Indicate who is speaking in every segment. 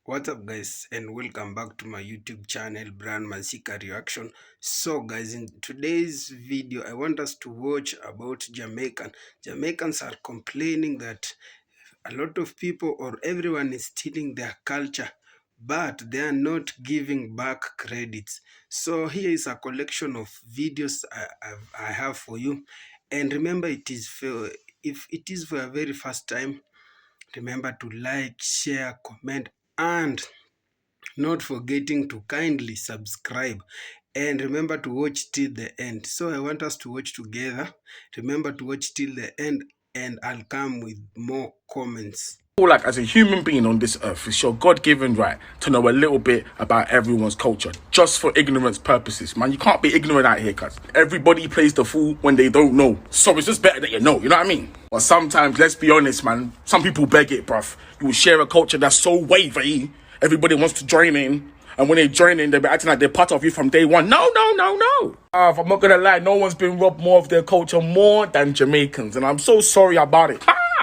Speaker 1: What's up, guys, and welcome back to my YouTube channel, Brand Masika Reaction. So, guys, in today's video, I want us to watch about Jamaican. Jamaicans are complaining that a lot of people or everyone is stealing their culture, but they are not giving back credits. So, here is a collection of videos I have for you. And remember, if it is for a very first time, remember to like, share, comment, and not forgetting to kindly subscribe, and remember to watch till the end. So I want us to watch together. Remember to watch till the end, and I'll come with more comments.
Speaker 2: Feel like as a human being on this earth, it's your God-given right to know a little bit about everyone's culture, just for ignorance purposes. Man, you can't be ignorant out here, cuz everybody plays the fool when they don't know. So it's just better that you know what I mean? But sometimes, let's be honest, man, some people beg it, bruv. You will share a culture that's so wavy, everybody wants to join in, and when they join in, they be acting like they're part of you from day one. No, no, no, no. If I'm not gonna lie, no one's been robbed more of their culture more than Jamaicans, and I'm so sorry about it.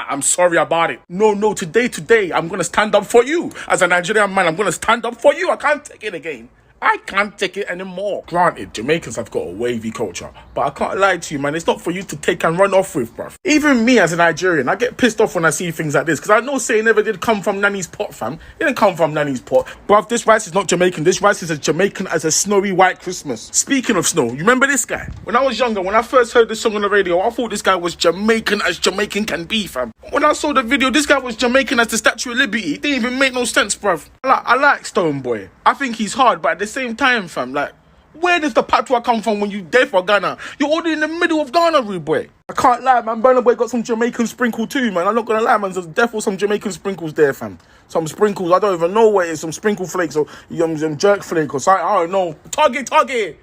Speaker 2: I'm sorry about it. No, today, I'm gonna stand up for you. As a Nigerian man, I'm gonna stand up for you. I can't take it again. I can't take it anymore. Granted, Jamaicans have got a wavy culture, but I can't lie to you, man. It's not for you to take and run off with, bruv. Even me as a Nigerian, I get pissed off when I see things like this, because I know say never did come from Nanny's pot, fam. It didn't come from Nanny's pot. Bruv, this rice is not Jamaican. This rice is as Jamaican as a snowy white Christmas. Speaking of snow, you remember this guy? When I was younger, when I first heard this song on the radio, I thought this guy was Jamaican as Jamaican can be, fam. When I saw the video, this guy was Jamaican as the Statue of Liberty. It didn't even make no sense, bruv. I like Stone Boy. I think he's hard, but at the same time, fam, like, where does the patois come from when you there for Ghana? You're already in the middle of Ghana, rude boy. I can't lie, man. Burna Boy got some Jamaican sprinkle too, man. I'm not gonna lie, man. There's definitely some Jamaican sprinkles there, fam. Some sprinkles, I don't even know what it is. Some sprinkle flakes or some jerk flake or something. I don't know. Target.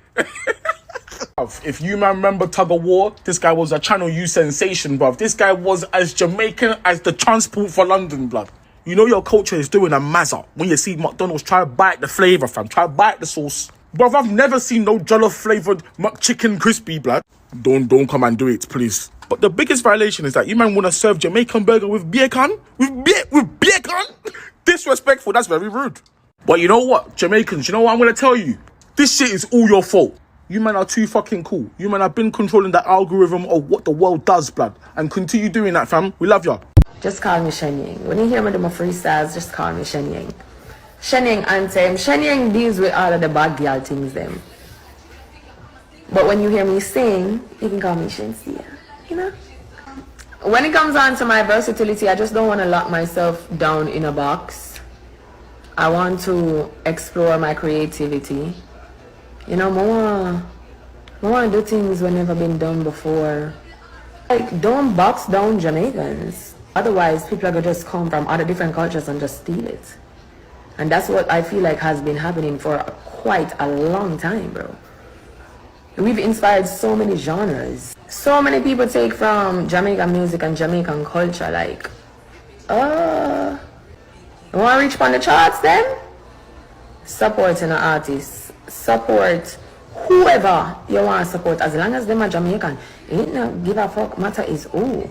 Speaker 2: If you man remember Tug of War, this guy was a Channel U sensation, bruv. This guy was as Jamaican as the transport for London, blood. You know your culture is doing a mazza when you see McDonald's try to bite the flavour, fam. Try to bite the sauce. Bruv, I've never seen no jollof flavoured McChicken crispy, blood. Don't come and do it, please. But the biggest violation is that you man want to serve Jamaican burger with bacon? With bacon? Disrespectful, that's very rude. But you know what, Jamaicans, you know what I'm going to tell you? This shit is all your fault. You man are too fucking cool. You man have been controlling the algorithm of what the world does, blood. And continue doing that, fam. We love ya.
Speaker 3: Just call me Shenyang. When you hear me do my freestyles, just call me Shenyang. Shenyang anthem. Shenyang deals with all of the bad girl things, them. But when you hear me sing, you can call me Shensia. You know? When it comes on to my versatility, I just don't want to lock myself down in a box. I want to explore my creativity. You know, I want to do things that never been done before. Like, don't box down Jamaicans. Otherwise, people are going to just come from other different cultures and just steal it. And that's what I feel like has been happening for quite a long time, bro. We've inspired so many genres. So many people take from Jamaican music and Jamaican culture, like, you want to reach on the charts then? Supporting an artist. Support whoever you want to support, as long as them are Jamaican. Ain't no give a fuck matter is who.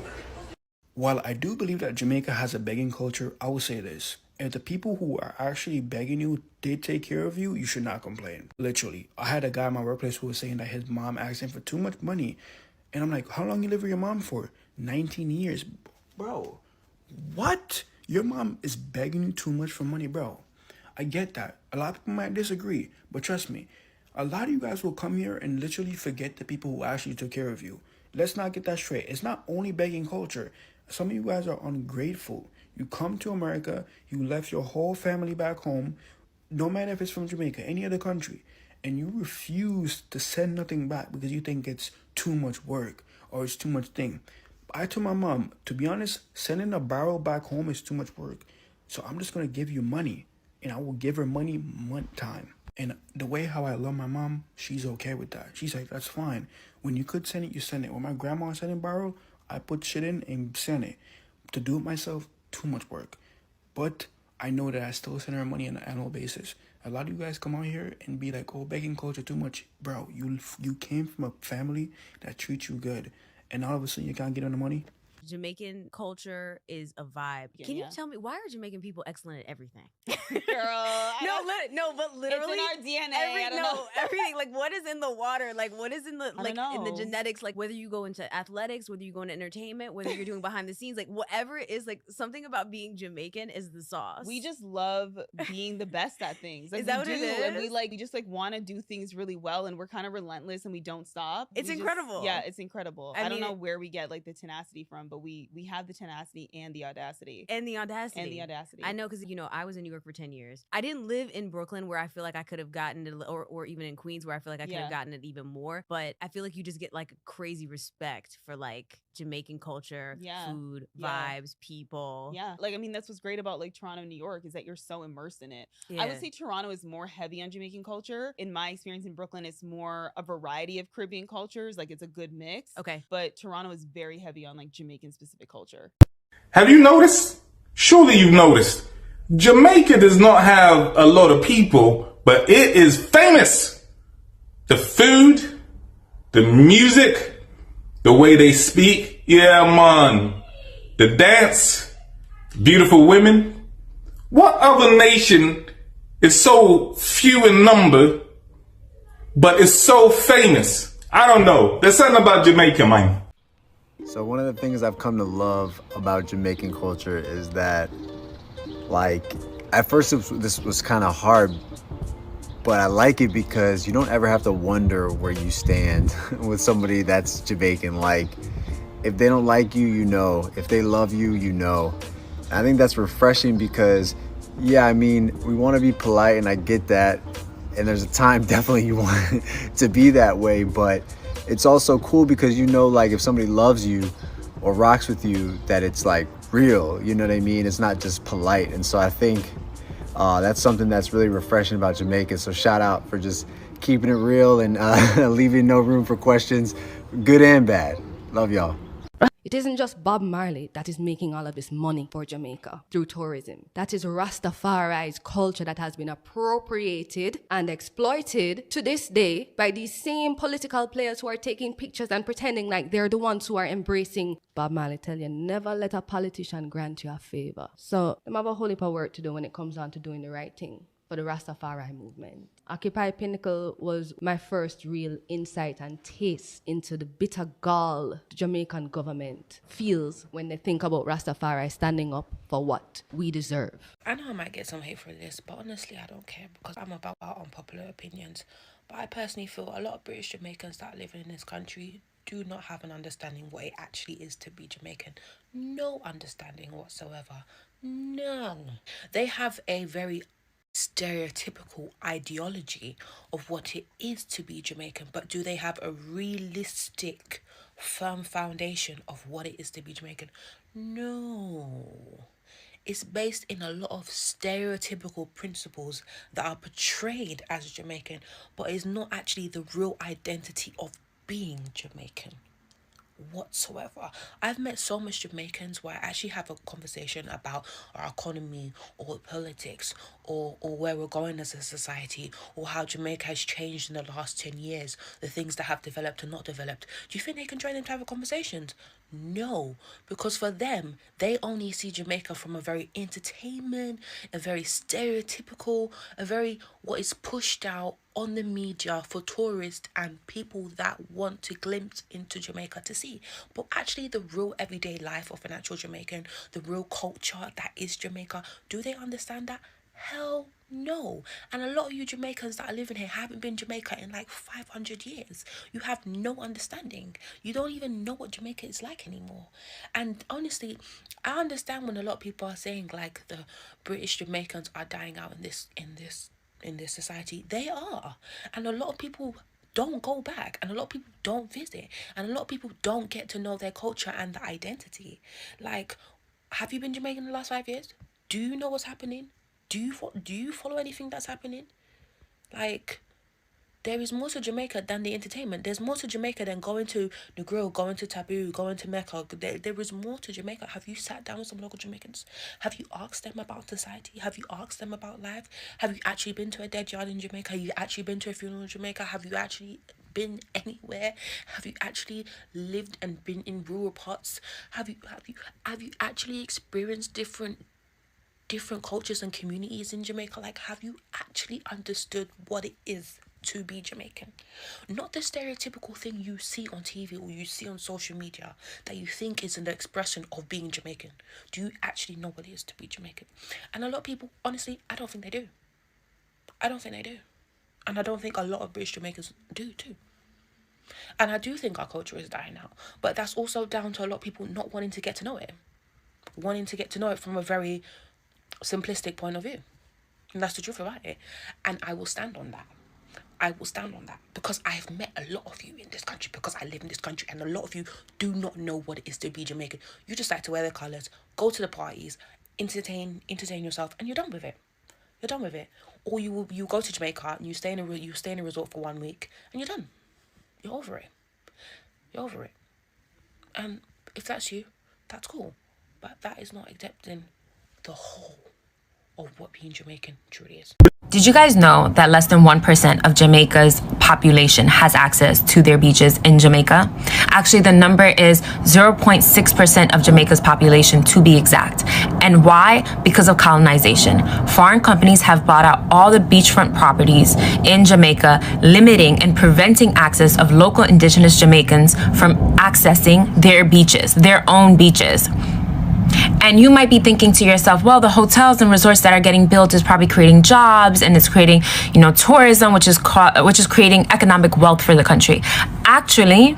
Speaker 4: While I do believe that Jamaica has a begging culture, I will say this. If the people who are actually begging you did take care of you, you should not complain. Literally. I had a guy in my workplace who was saying that his mom asked him for too much money. And I'm like, how long you live with your mom for? 19 years. Bro, what? Your mom is begging you too much for money, bro. I get that. A lot of people might disagree. But trust me, a lot of you guys will come here and literally forget the people who actually took care of you. Let's not get that straight. It's not only begging culture. Some of you guys are ungrateful. You come to America, you left your whole family back home, no matter if it's from Jamaica, any other country, and you refuse to send nothing back because you think it's too much work or it's too much thing. I told my mom, to be honest, sending a barrel back home is too much work. So I'm just going to give you money, and I will give her money one time. And the way how I love my mom, she's okay with that. She's like, that's fine. When you could send it, you send it. When my grandma sending barrel, I put shit in and send it. To do it myself, too much work. But I know that I still send her money on an annual basis. A lot of you guys come out here and be like, oh, begging culture too much. Bro, you came from a family that treats you good. And all of a sudden you can't get on the money?
Speaker 5: Jamaican culture is a vibe. Can you tell me, why are Jamaican people excellent at everything?
Speaker 6: Girl,
Speaker 5: but literally,
Speaker 6: it's in our DNA.
Speaker 5: Everything. Like, what is in the water? Like, what is in the in the genetics? Like, whether you go into athletics, whether you go into entertainment, whether you're doing behind the scenes, like whatever it is, like something about being Jamaican is the sauce.
Speaker 6: We just love being the best at things. Like,
Speaker 5: is that what it is?
Speaker 6: And we just want to do things really well, and we're kind of relentless and we don't stop.
Speaker 5: It's incredible.
Speaker 6: It's incredible. I don't know where we get like the tenacity from, but we have the tenacity and the audacity. I know, because I was in New York for 10 years. I didn't live in Brooklyn, where I feel like I could have gotten it, or even in Queens, where I feel like I could have gotten it even more. But I feel like you just get like crazy respect for like Jamaican culture, food, vibes, people. Yeah. Like, I mean, that's what's great about like Toronto and New York, is that you're so immersed in it. Yeah. I would say Toronto is more heavy on Jamaican culture. In my experience in Brooklyn, it's more a variety of Caribbean cultures. Like, it's a good mix.
Speaker 5: Okay.
Speaker 6: But Toronto is very heavy on like Jamaican specific culture.
Speaker 2: Have you noticed? Surely you've noticed. Jamaica does not have a lot of people, but it is famous. The food, the music, the way they speak. Yeah, man. The dance, beautiful women. What other nation is so few in number, but is so famous? I don't know. There's something about Jamaica, man.
Speaker 7: So one of the things I've come to love about Jamaican culture is that, like, at first this was kind of hard, but I like it because you don't ever have to wonder where you stand with somebody that's Jamaican. Like, if they don't like you, you know. If they love you, you know. I think that's refreshing because, yeah, I mean, we want to be polite, and I get that. And there's a time definitely you want to be that way, but it's also cool because, like, if somebody loves you or rocks with you, that it's like real, you know what I mean? It's not just polite. And so I think that's something that's really refreshing about Jamaica. So shout out for just keeping it real and leaving no room for questions, good and bad. Love y'all.
Speaker 8: It isn't just Bob Marley that is making all of this money for Jamaica through tourism. That is Rastafari's culture that has been appropriated and exploited to this day by these same political players who are taking pictures and pretending like they're the ones who are embracing. Bob Marley tell you, never let a politician grant you a favor. So they have a whole heap of work to do when it comes down to doing the right thing for the Rastafari movement. Occupy Pinnacle was my first real insight and taste into the bitter gall the Jamaican government feels when they think about Rastafari standing up for what we deserve.
Speaker 9: I know I might get some hate for this, but honestly I don't care, because I'm about our unpopular opinions. But I personally feel a lot of British Jamaicans that are living in this country do not have an understanding what it actually is to be Jamaican. No understanding whatsoever. None. They have a very stereotypical ideology of what it is to be Jamaican, but do they have a realistic, firm foundation of what it is to be Jamaican? No. It's based in a lot of stereotypical principles that are portrayed as Jamaican, but is not actually the real identity of being Jamaican whatsoever. I've met so much Jamaicans where I actually have a conversation about our economy or politics or where we're going as a society, or how Jamaica has changed in the last 10 years, the things that have developed and not developed. Do you think they can join them to have a conversation? No, because for them, they only see Jamaica from a very entertainment, a very stereotypical, a very what is pushed out on the media for tourists and people that want to glimpse into Jamaica to see. But actually the real everyday life of an actual Jamaican, the real culture that is Jamaica, do they understand that? Hell no. And a lot of you Jamaicans that are living here haven't been Jamaica in like 500 years. You have no understanding. You don't even know what Jamaica is like anymore. And honestly, I understand when a lot of people are saying like the British Jamaicans are dying out in this society. They are. And a lot of people don't go back, and a lot of people don't visit, and a lot of people don't get to know their culture and their identity. Like, have you been Jamaican in the last 5 years? Do you know what's happening? Do you follow anything that's happening? Like, there is more to Jamaica than the entertainment. There's more to Jamaica than going to the grill, going to Taboo, going to Mecca. There is more to Jamaica. Have you sat down with some local Jamaicans? Have you asked them about society? Have you asked them about life? Have you actually been to a dead yard in Jamaica? Have you actually been to a funeral in Jamaica? Have you actually been anywhere? Have you actually lived and been in rural parts? Have you actually experienced different cultures and communities in Jamaica? Like, have you actually understood what it is to be Jamaican? Not the stereotypical thing you see on TV or you see on social media that you think is an expression of being Jamaican. Do you actually know what it is to be Jamaican? And a lot of people, honestly, I don't think they do. I don't think they do. And I don't think a lot of British Jamaicans do too. And I do think our culture is dying out. But that's also down to a lot of people not wanting to get to know it. Wanting to get to know it from a very simplistic point of view. And that's the truth about it. And I will stand on that. I will stand on that because I have met a lot of you in this country, because I live in this country, and a lot of you do not know what it is to be Jamaican. You just like to wear the colours, go to the parties, entertain yourself, and you're done with it. You're done with it. Or you go to Jamaica and you stay in a resort for 1 week and you're done. You're over it. You're over it. And if that's you, that's cool. But that is not accepting the whole of what being Jamaican truly is.
Speaker 10: Did you guys know that less than 1% of Jamaica's population has access to their beaches in Jamaica? Actually, the number is 0.6% of Jamaica's population, to be exact. And why? Because of colonization. Foreign companies have bought out all the beachfront properties in Jamaica, limiting and preventing access of local indigenous Jamaicans from accessing their beaches, their own beaches. And you might be thinking to yourself, well, the hotels and resorts that are getting built is probably creating jobs and it's creating, tourism, which is creating economic wealth for the country. Actually,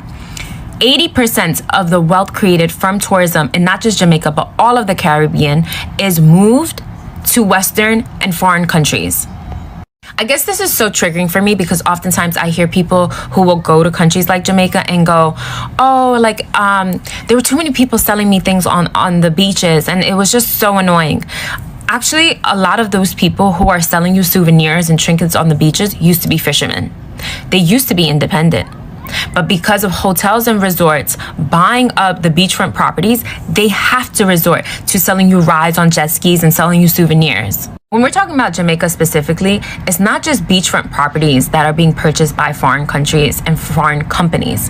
Speaker 10: 80% of the wealth created from tourism in not just Jamaica, but all of the Caribbean is moved to Western and foreign countries. I guess this is so triggering for me because oftentimes I hear people who will go to countries like Jamaica and go, there were too many people selling me things on the beaches and it was just so annoying. Actually, a lot of those people who are selling you souvenirs and trinkets on the beaches used to be fishermen. They used to be independent. But because of hotels and resorts buying up the beachfront properties, they have to resort to selling you rides on jet skis and selling you souvenirs. When we're talking about Jamaica specifically, it's not just beachfront properties that are being purchased by foreign countries and foreign companies.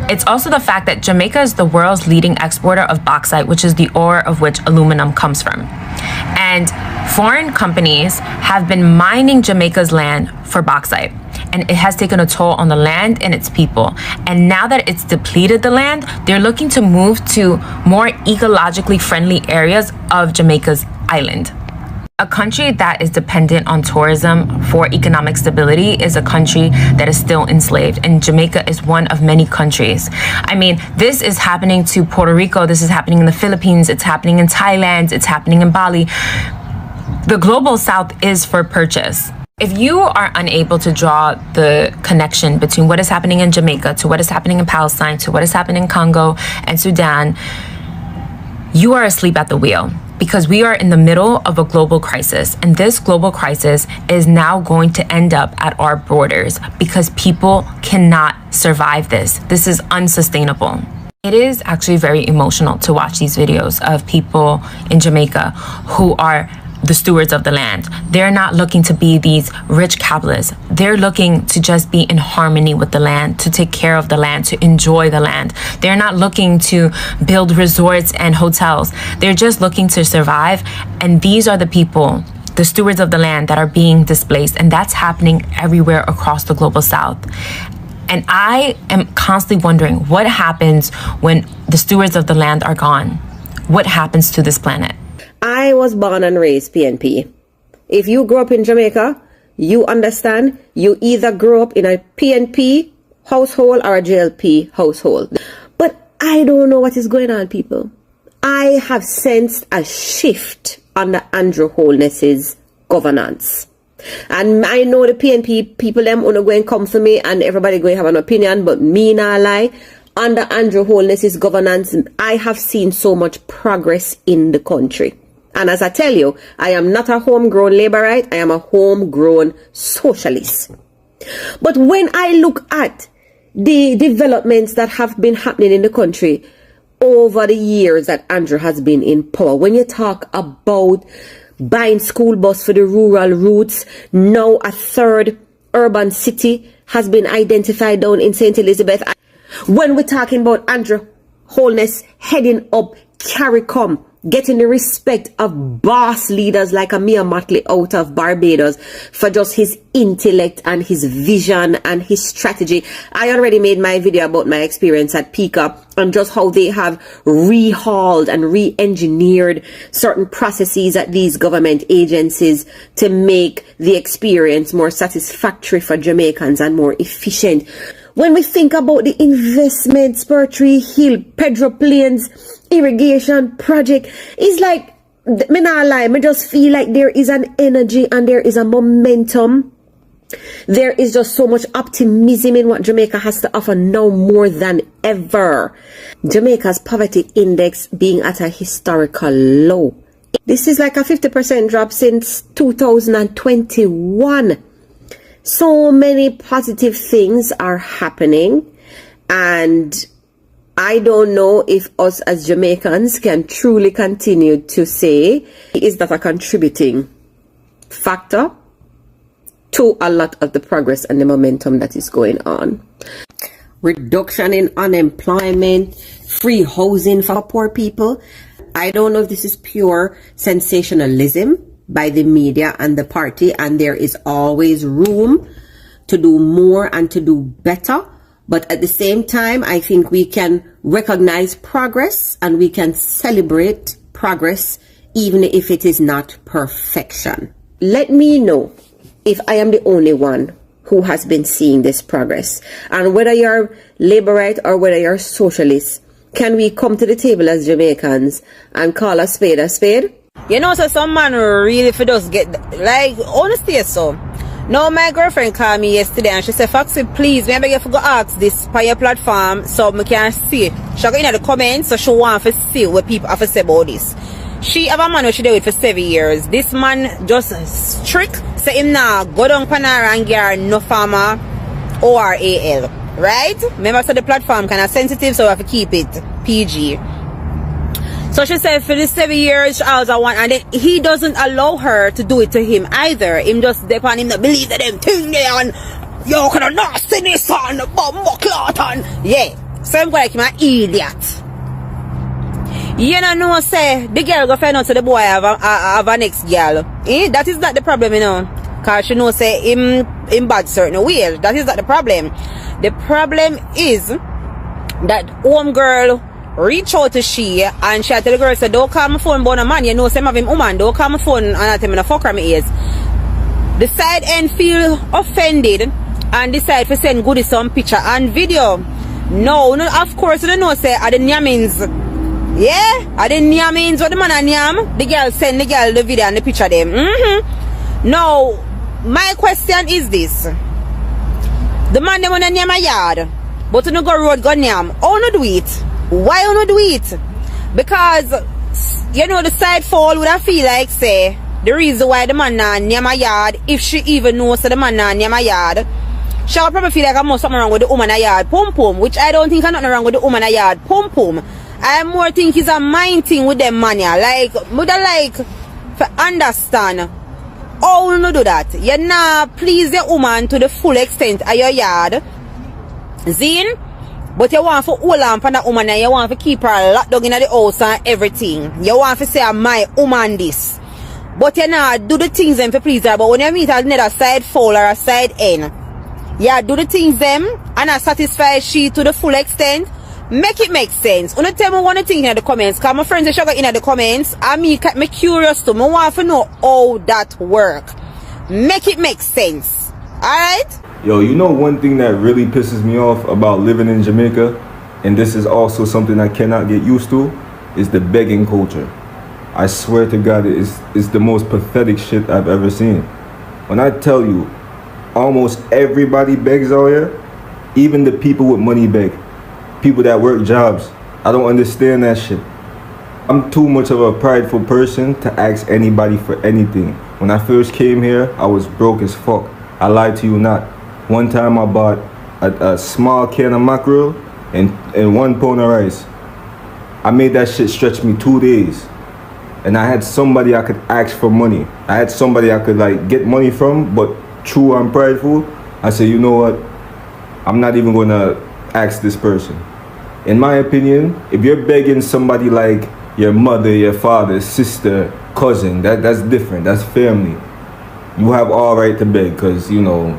Speaker 10: It's also the fact that Jamaica is the world's leading exporter of bauxite, which is the ore of which aluminum comes from. And foreign companies have been mining Jamaica's land for bauxite. And it has taken a toll on the land and its people. And now that it's depleted the land, they're looking to move to more ecologically friendly areas of Jamaica's island. A country that is dependent on tourism for economic stability is a country that is still enslaved, and Jamaica is one of many countries. I mean, this is happening to Puerto Rico, this is happening in the Philippines, it's happening in Thailand, it's happening in Bali. The global south is for purchase. If you are unable to draw the connection between what is happening in Jamaica to what is happening in Palestine to what is happening in Congo and Sudan, you are asleep at the wheel. Because we are in the middle of a global crisis, and this global crisis is now going to end up at our borders because people cannot survive this. This is unsustainable. It is actually very emotional to watch these videos of people in Jamaica who are the stewards of the land. They're not looking to be these rich capitalists. They're looking to just be in harmony with the land, to take care of the land, to enjoy the land. They're not looking to build resorts and hotels. They're just looking to survive. And these are the people, the stewards of the land, that are being displaced. And that's happening everywhere across the global south. And I am constantly wondering what happens when the stewards of the land are gone. What happens to this planet?
Speaker 11: I was born and raised PNP. If you grew up in Jamaica, you understand you either grew up in a PNP household or a JLP household. But I don't know what is going on, people. I have sensed a shift under Andrew Holness's governance. And I know the PNP people, them are going to come for me and everybody going to have an opinion, but me not lie. Under Andrew Holness's governance, I have seen so much progress in the country. And as I tell you, I am not a homegrown Labourite, I am a homegrown socialist. But when I look at the developments that have been happening in the country over the years that Andrew has been in power, when you talk about buying school bus for the rural routes, now a third urban city has been identified down in St. Elizabeth. When we're talking about Andrew Holness heading up CARICOM, getting the respect of boss leaders like Amir Motley out of Barbados for just his intellect and his vision and his strategy. I already made my video about my experience at PICA and just how they have rehauled and re-engineered certain processes at these government agencies to make the experience more satisfactory for Jamaicans and more efficient. When we think about the investments, Spurtree Hill, Pedro Plains, irrigation project, it's like, me not lie, me just feel like there is an energy and there is a momentum. There is just so much optimism in what Jamaica has to offer now more than ever. Jamaica's poverty index being at a historical low. This is like a 50% drop since 2021. So many positive things are happening, and I don't know if us as Jamaicans can truly continue to say, is that a contributing factor to a lot of the progress and the momentum that is going on. Reduction in unemployment, free housing for poor people. I don't know if this is pure sensationalism by the media and the party, and there is always room to do more and to do better. But at the same time, I think we can recognize progress and we can celebrate progress even if it is not perfection. Let me know if I am the only one who has been seeing this progress. And whether you're Labourite or whether you're socialist, can we come to the table as Jamaicans and call a spade a spade?
Speaker 12: You know, so some man really for just get, like, honestly, so. No, my girlfriend called me yesterday and she said, Foxy, please, maybe I forgot to ask this on your platform so I can see. She got in the comments, so she want to see what people have to say about this. She have a man who she did with for 7 years. This man just strict, say him now, go down Panara and get no farmer ORAL. Right? Remember, so the platform kind of sensitive, so I have to keep it PG. So she said for the 7 years, she also want, and then he doesn't allow her to do it to him either. Him just depend him to believe that them thing there and you can not see this on the bomb clot and yeah. So I'm like him an idiot. You know, say the girl go find out to the boy have a next girl. That is not the problem, you know. Cause she know say him bad certain ways. That is not the problem. The problem is that home girl reach out to she and she tell the girl say, don't call my phone about a man, you know say I'm having woman, don't call my phone and I tell me the fuck her me is. The side end feel offended and decide to send Goody some picture and video. No, of course you know say are the nyamins. Yeah? Are the nyamins what the man and nyam? The girl send the girl the video and the picture them. Now, my question is this. The man them wanna nyam a yard, but you no go road go nyam. How no do it? Why you not do it? Because, you know, the side fall would I feel like, say, the reason why the man not near my yard, if she even knows the man not near my yard, she will probably feel like I'm something wrong with the woman a yard, pum pum, which I don't think I'm nothing wrong with the woman a yard, pum pum. I more think it's a mind thing with them man, yeah. Like, would I like, to understand, how you not do that? You not please the woman to the full extent of your yard, Zine? But you want to hold on for that woman and you want to keep her locked down in the house and everything. You want to say, my woman this. But you not do the things them to please her. But when you meet another side foul or a side end, yeah, do the things them and I satisfy she to the full extent. Make it make sense. When you tell me one thing in the comments, because my friends are sugar in the comments, and me curious too. I want to know how that work. Make it make sense. Alright?
Speaker 13: Yo, you know one thing that really pisses me off about living in Jamaica, and this is also something I cannot get used to, is the begging culture. I swear to God, it's the most pathetic shit I've ever seen. When I tell you, almost everybody begs out here, even the people with money beg. People that work jobs. I don't understand that shit. I'm too much of a prideful person to ask anybody for anything. When I first came here, I was broke as fuck. I lied to you not. One time I bought a small can of mackerel and 1 pound of rice. I made that shit stretch me 2 days. And I had somebody I could ask for money. I had somebody I could like get money from, but true I'm prideful, I said, you know what? I'm not even gonna ask this person. In my opinion, if you're begging somebody like your mother, your father, sister, cousin, that's different. That's family. You have all right to beg because, you know,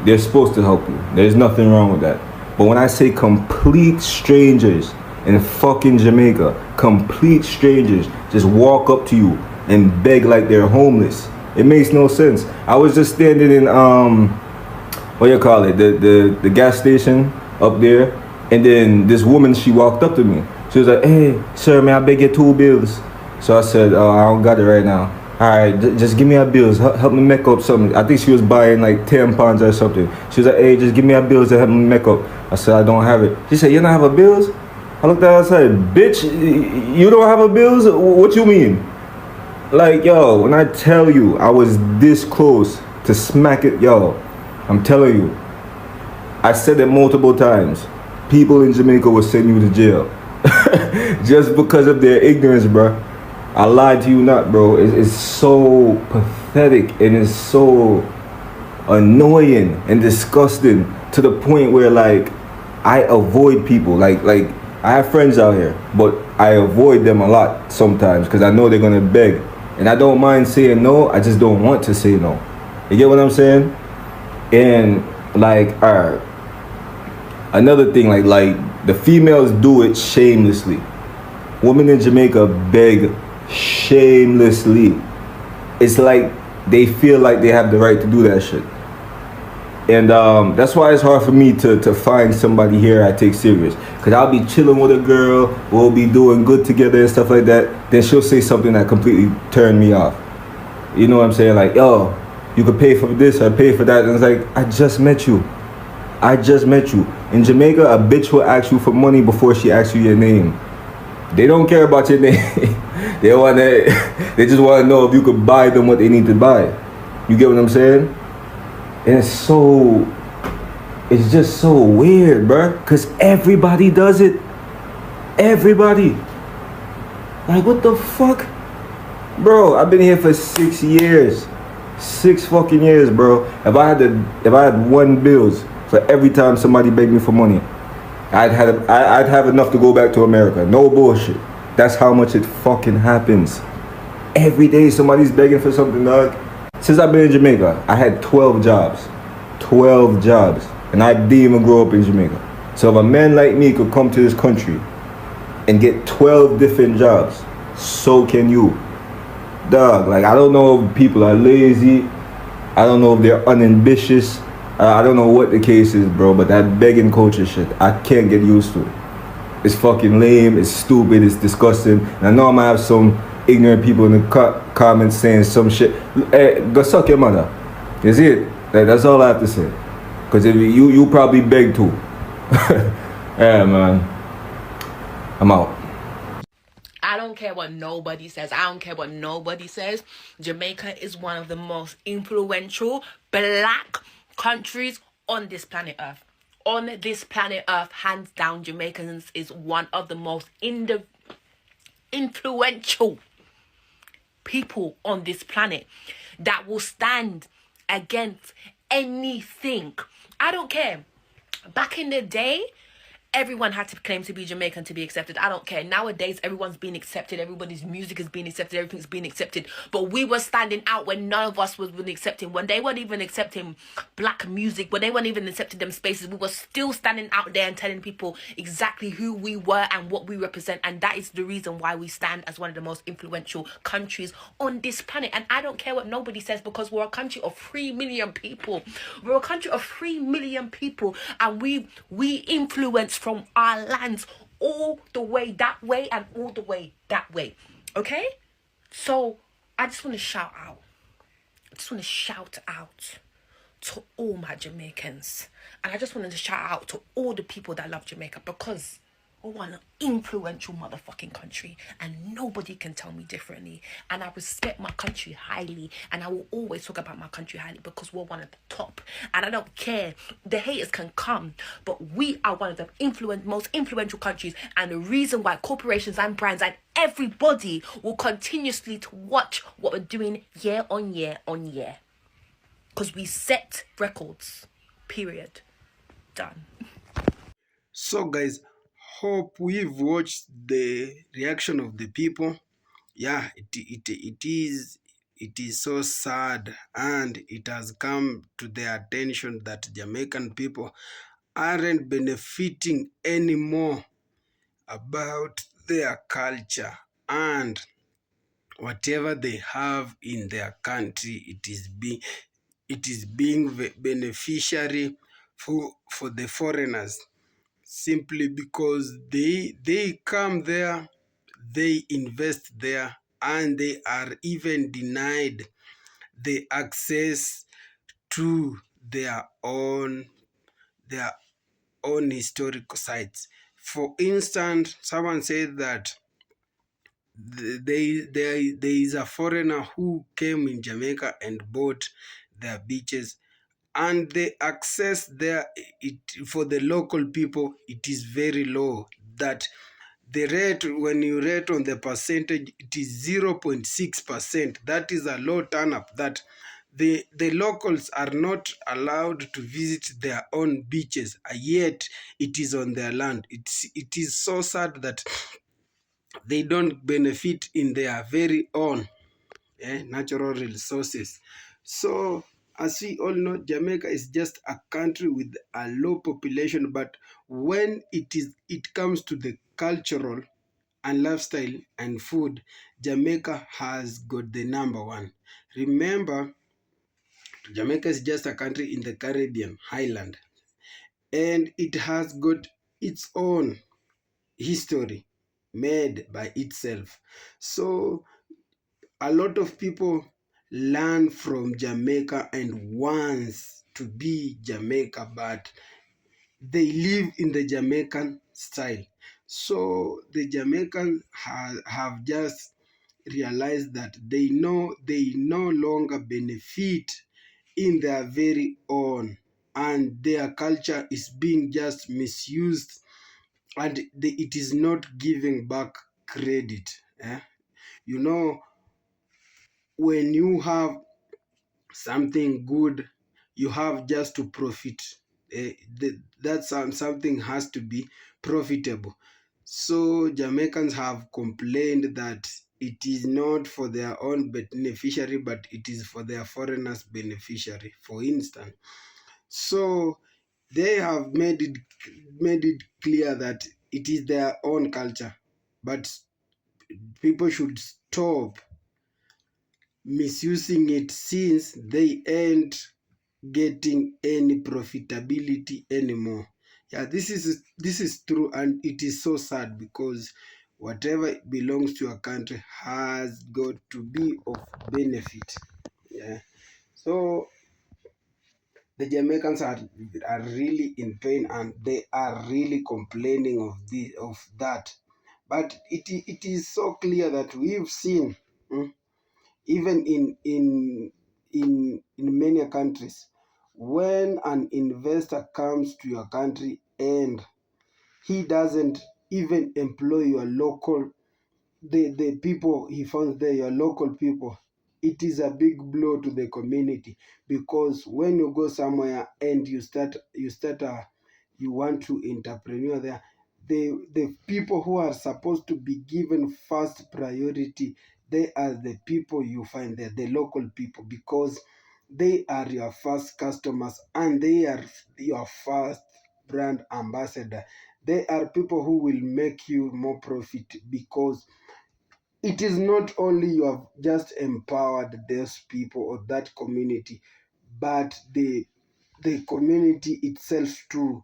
Speaker 13: they're supposed to help you. There's nothing wrong with that. But when I say complete strangers in fucking Jamaica, complete strangers just walk up to you and beg like they're homeless, it makes no sense. I was just standing in what you call it, the gas station up there, and then this woman, she walked up to me. She was like, hey, sir, may I beg you 2 bills? So I said, oh, I don't got it right now. All right, just give me a bills. Help me make up something. I think she was buying like tampons or something. She was like, hey, just give me a bills to help me make up. I said, I don't have it. She said, you don't have a bills? I looked at her and said, bitch, you don't have a bills? What you mean? Like, yo, when I tell you I was this close to smack it, yo, I'm telling you. I said it multiple times. People in Jamaica will send you to jail. Just because of their ignorance, bro. I lied to you not, bro. It's so pathetic and it's so annoying and disgusting to the point where, like, I avoid people. Like I have friends out here, but I avoid them a lot sometimes because I know they're gonna beg, and I don't mind saying no. I just don't want to say no. You get what I'm saying? And like, another thing, like the females do it shamelessly. Women in Jamaica beg shamelessly. It's like they feel like they have the right to do that shit. And that's why it's hard for me to find somebody here I take serious. Because I'll be chilling with a girl, we'll be doing good together and stuff like that. Then she'll say something that completely turned me off. You know what I'm saying? Like, yo, you could pay for this or pay for that. And it's like, I just met you. I just met you. In Jamaica, a bitch will ask you for money before she asks you your name. They don't care about your name. They just want to know if you could buy them what they need to buy. You get what I'm saying? And it's just so weird, bruh. Because everybody does it. Everybody. Like, what the fuck? Bro, I've been here for 6 years. 6 fucking years, bro. If I had 1 bills for every time somebody begged me for money, I'd have enough to go back to America. No bullshit. That's how much it fucking happens. Every day somebody's begging for something, dog. Since I've been in Jamaica, I had 12 jobs. 12 jobs. And I didn't even grow up in Jamaica. So if a man like me could come to this country and get 12 different jobs, so can you. Dog, like, I don't know if people are lazy. I don't know if they're unambitious. I don't know what the case is, bro, but that begging culture shit, I can't get used to it. It's fucking lame, it's stupid, it's disgusting. And I know I might have some ignorant people in the comments saying some shit. Hey, go suck your mother. You see it? That's all I have to say. Because if you probably beg too. Yeah, man. I'm out.
Speaker 9: I don't care what nobody says. I don't care what nobody says. Jamaica is one of the most influential black countries on this planet Earth. On this planet Earth, hands down, Jamaicans is one of the most influential people on this planet that will stand against anything. I don't care. Back in the day, everyone had to claim to be Jamaican to be accepted. I don't care. Nowadays, everyone's being accepted. Everybody's music is being accepted. Everything's being accepted. But we were standing out when none of us was really accepting. When they weren't even accepting black music, when they weren't even accepting them spaces, we were still standing out there and telling people exactly who we were and what we represent. And that is the reason why we stand as one of the most influential countries on this planet. And I don't care what nobody says, because we're a country of 3 million people. We're a country of 3 million people. And we influence from our lands all the way that way and all the way that way. Okay? So I just want to shout out. I just want to shout out to all my Jamaicans. And I just wanted to shout out to all the people that love Jamaica, because we're one influential motherfucking country and nobody can tell me differently. And I respect my country highly, and I will always talk about my country highly because we're one of the top. And I don't care. The haters can come, but we are one of the most influential countries. And the reason why corporations and brands and everybody will continuously to watch what we're doing year on year on year, because we set records. Period. Done.
Speaker 1: So guys, hope we've watched the reaction of the people. Yeah, it is so sad, and it has come to their attention that Jamaican people aren't benefiting anymore about their culture, and whatever they have in their country, it is being beneficiary for the foreigners, simply because they come there, they invest there, and they are even denied the access to their own historical sites. For instance, someone said that there is a foreigner who came in Jamaica and bought their beaches, and the access there, for the local people, it is very low. That the rate, when you rate on the percentage, it is 0.6%. That is a low turn up, that the locals are not allowed to visit their own beaches, yet it is on their land. It is so sad that they don't benefit in their very own natural resources. So, as we all know, Jamaica is just a country with a low population, but when it comes to the cultural and lifestyle and food, Jamaica has got the number one. Remember, Jamaica is just a country in the Caribbean highland, and it has got its own history made by itself. So a lot of people learn from Jamaica and wants to be Jamaica, but they live in the Jamaican style. So the Jamaicans have just realized that they no longer benefit in their very own, and their culture is being just misused, and it is not giving back credit. You know, when you have something good, you have just to profit. That something has to be profitable. So Jamaicans have complained that it is not for their own beneficiary, but it is for their foreigners beneficiary, for instance. So they have made it clear that it is their own culture, but people should stop misusing it, since they ain't getting any profitability anymore. Yeah, this is true, and it is so sad, because whatever belongs to a country has got to be of benefit. Yeah. So the Jamaicans are really in pain, and they are really complaining of that. But it is so clear that we've seen, even in many countries, when an investor comes to your country and he doesn't even employ your local, the people he finds there, your local people, it is a big blow to the community. Because when you go somewhere and you want to entrepreneur there, the people who are supposed to be given first priority, they are the people you find there, the local people, because they are your first customers, and they are your first brand ambassador. They are people who will make you more profit, because it is not only you have just empowered those people or that community, but the community itself too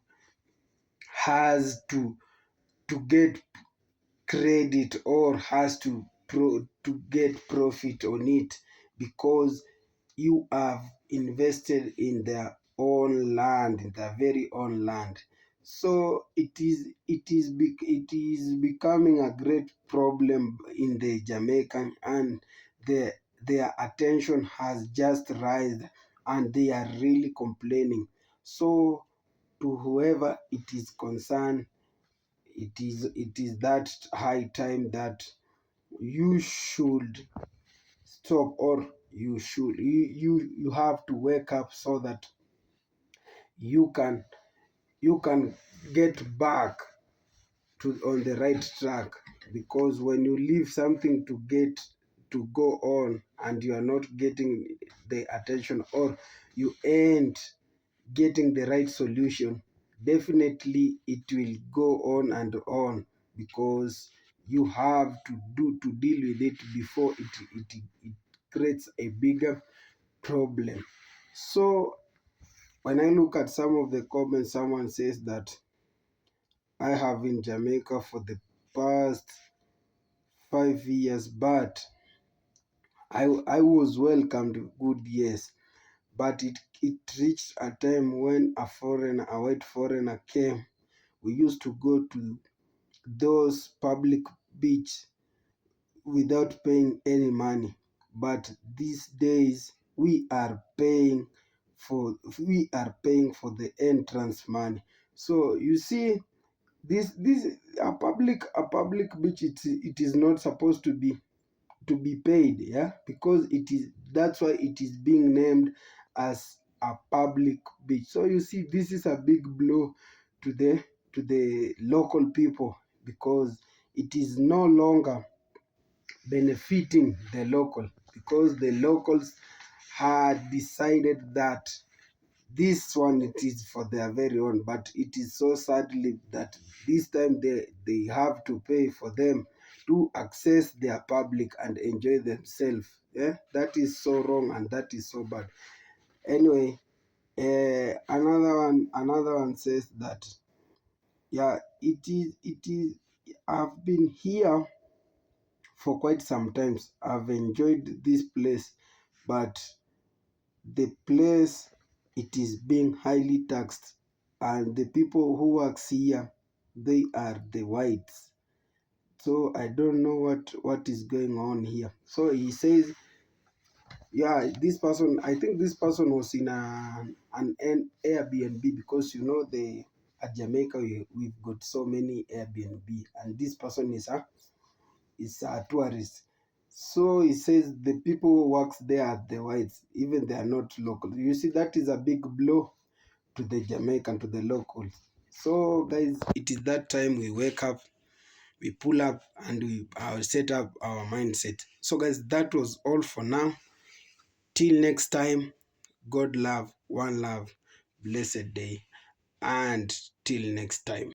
Speaker 1: has to get credit, or has to get profit on it, because you have invested in their own land, in their very own land. So it is becoming a great problem in the Jamaican, and their attention has just risen, and they are really complaining. So to whoever it is concerned, it is that high time that you should stop, or you have to wake up, so that you can get back on the right track. Because when you leave something to go on and you are not getting the attention, or you ain't getting the right solution, definitely it will go on and on, because you have to deal with it before it creates a bigger problem. So when I look at some of the comments, someone says that I have in Jamaica for the past 5 years, but I was welcomed good, yes, but it reached a time when a white foreigner came. We used to go to those public beach without paying any money, but these days we are paying for the entrance money. So you see, this a public beach, it is not supposed to be paid, yeah, because that's why it is being named as a public beach. So you see, this is a big blow to the local people, because it is no longer benefiting the local, because the locals had decided that this one, it is for their very own. But it is so sadly that this time they have to pay for them to access their public and enjoy themselves. Yeah, that is so wrong and that is so bad. Anyway, another one says that, yeah, it is I've been here for quite some times. I've enjoyed this place, but the place, it is being highly taxed, and the people who works here, they are the whites. So I don't know what is going on here. So he says, yeah, this person, I think this person was in an Airbnb, because the at Jamaica, we've got so many Airbnb, and this person is a tourist. So he says the people who works there are the whites, even they are not local. You see, that is a big blow to the Jamaican, to the locals. So guys, it is that time we wake up, we pull up, and we set up our mindset. So guys, that was all for now. Till next time, God love, one love, blessed day, and till next time.